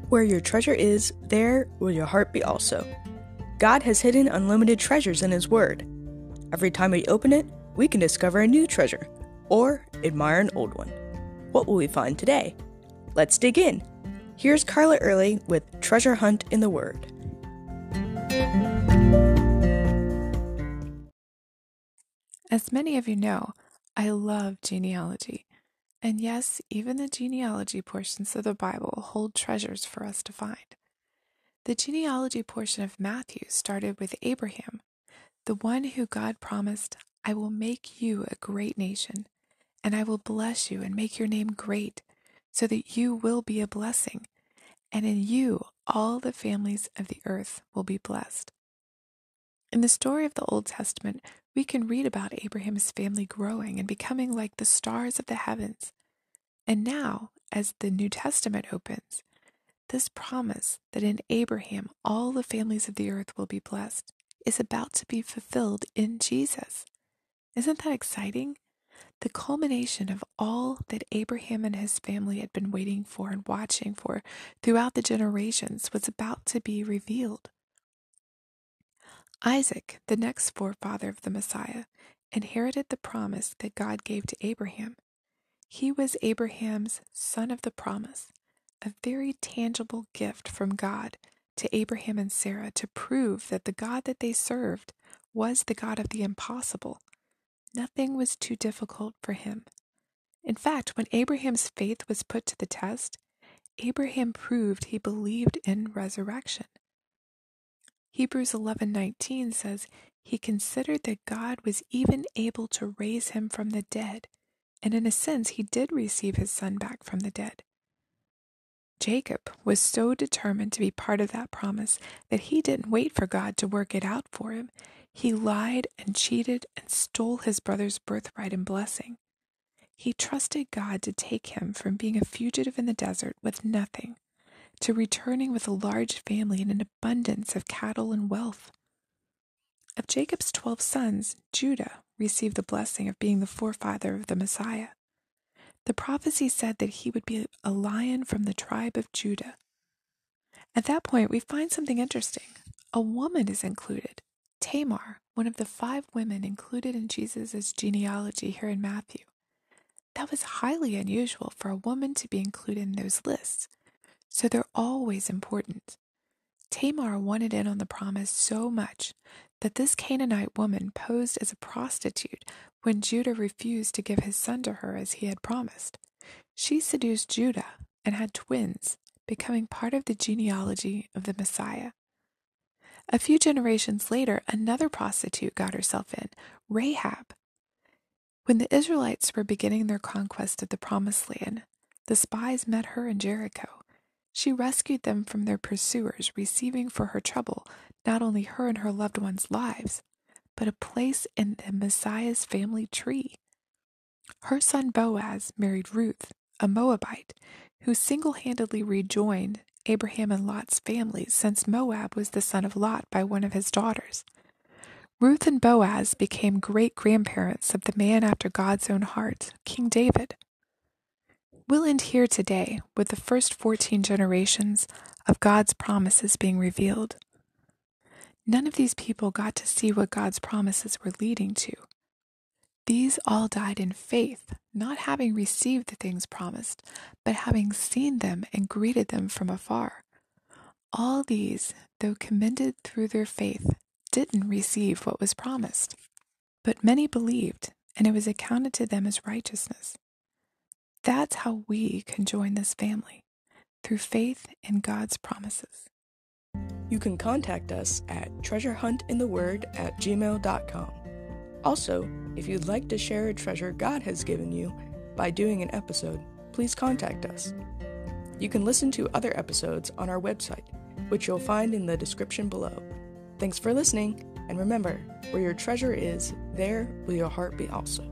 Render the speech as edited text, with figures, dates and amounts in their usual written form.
Where your treasure is, there will your heart be also. God has hidden unlimited treasures in His Word. Every time we open it, we can discover a new treasure, or admire an old one. What will we find today? Let's dig in. Here's Carla Early with Treasure Hunt in the Word. As many of you know, I love genealogy. And yes, even the genealogy portions of the Bible hold treasures for us to find. The genealogy portion of Matthew started with Abraham, the one who God promised, "I will make you a great nation, and I will bless you and make your name great, so that you will be a blessing, and in you all the families of the earth will be blessed." In the story of the Old Testament, we can read about Abraham's family growing and becoming like the stars of the heavens. And now, as the New Testament opens, this promise that in Abraham all the families of the earth will be blessed is about to be fulfilled in Jesus. Isn't that exciting? The culmination of all that Abraham and his family had been waiting for and watching for throughout the generations was about to be revealed. Isaac, the next forefather of the Messiah, inherited the promise that God gave to Abraham. He was Abraham's son of the promise, a very tangible gift from God to Abraham and Sarah to prove that the God that they served was the God of the impossible. Nothing was too difficult for him. In fact, when Abraham's faith was put to the test, Abraham proved he believed in resurrection. Hebrews 11:19 says, "He considered that God was even able to raise him from the dead, and in a sense he did receive his son back from the dead." Jacob was so determined to be part of that promise that he didn't wait for God to work it out for him. He lied and cheated and stole his brother's birthright and blessing. He trusted God to take him from being a fugitive in the desert with nothing to returning with a large family and an abundance of cattle and wealth. Of Jacob's 12 sons, Judah received the blessing of being the forefather of the Messiah. The prophecy said that he would be a lion from the tribe of Judah. At that point, we find something interesting. A woman is included. Tamar, one of the 5 women included in Jesus' genealogy here in Matthew. That was highly unusual for a woman to be included in those lists, so they're always important. Tamar wanted in on the promise so much that this Canaanite woman posed as a prostitute when Judah refused to give his son to her as he had promised. She seduced Judah and had twins, becoming part of the genealogy of the Messiah. A few generations later, another prostitute got herself in, Rahab. When the Israelites were beginning their conquest of the Promised Land, the spies met her in Jericho. She rescued them from their pursuers, receiving for her trouble not only her and her loved ones' lives, but a place in the Messiah's family tree. Her son Boaz married Ruth, a Moabite, who single-handedly rejoined Abraham and Lot's families since Moab was the son of Lot by one of his daughters. Ruth and Boaz became great-grandparents of the man after God's own heart, King David. We'll end here today with the first 14 generations of God's promises being revealed. None of these people got to see what God's promises were leading to. These all died in faith, not having received the things promised, but having seen them and greeted them from afar. All these, though commended through their faith, didn't receive what was promised. But many believed, and it was accounted to them as righteousness. That's how we can join this family, through faith in God's promises. You can contact us at treasurehuntintheword@gmail.com. Also, if you'd like to share a treasure God has given you by doing an episode, please contact us. You can listen to other episodes on our website, which you'll find in the description below. Thanks for listening, and remember, where your treasure is, there will your heart be also.